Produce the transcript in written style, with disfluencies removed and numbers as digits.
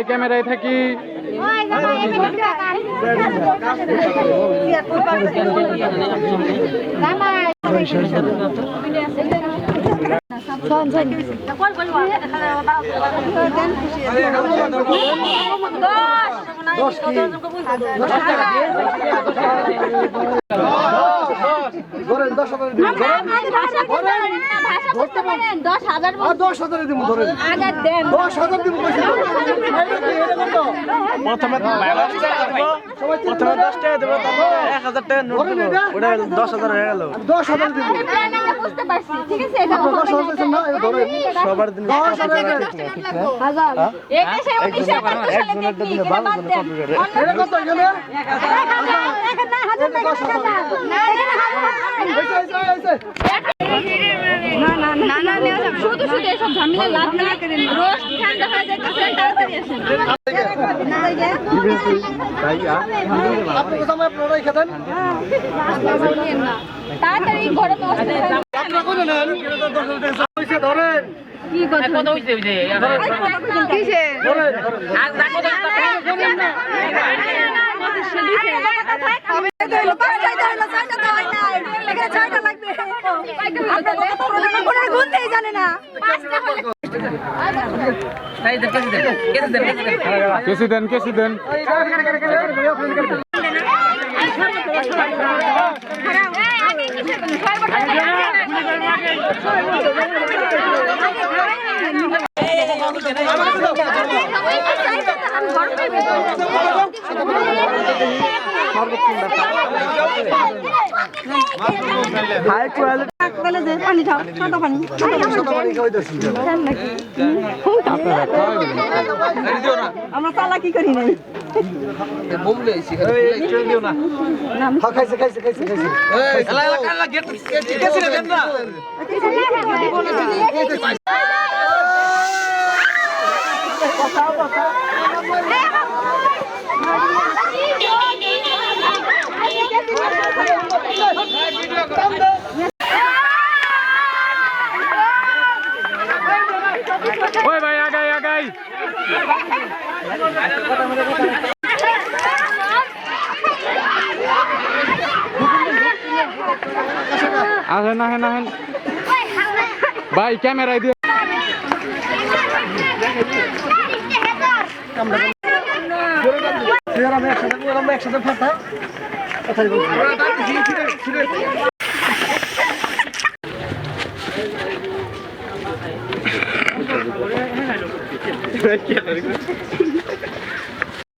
ক্যামেরায় থাকি প্রথমে 10 টাকা দেবো, 1000 টাকা নোট দেবো, ওটা 10,000 হয়ে গেল। 10,000 দিব, বুঝতে পারছি, ঠিক আছে। এটা 10,000 দিছেন না, এটা ধরেন সবার দিন 10,000 ঠিক না, ঠিক না। হাজার এটা সে 1975 সালে টেকনিক, এটা বাদ দেন। এটা কত এখানে? 1000 না, 1000 টাকা না, না না নেওয়া যাবে। শুধু এসব ঝামেলা লাভ না করে রোজ ঠান্ডা হয়ে যাইতেছে, তাড়াতাড়ি আসেন। আপনাদের সময় আপনারাই খেতেন, তাড়াতাড়ি ঘরে পৌঁছতে আপনারা কোন নেন পয়সা ধরেন। কি কথা কত হইছে ওই যে কিসে ধরেন আজ না কত ধরেন না হবে হলো 5 টাকা হলো 4 টাকা হয় না, এখানে 6 টাকা লাগবে। আপনারা গুনতেই জানে না। 5 টাকা হলে কেসি দেন আমরা চালাকি করি নাই। ওই ভাই আগাই আসেন ভাই ক্যামেরায় দিয়ে একসাথে ফাটা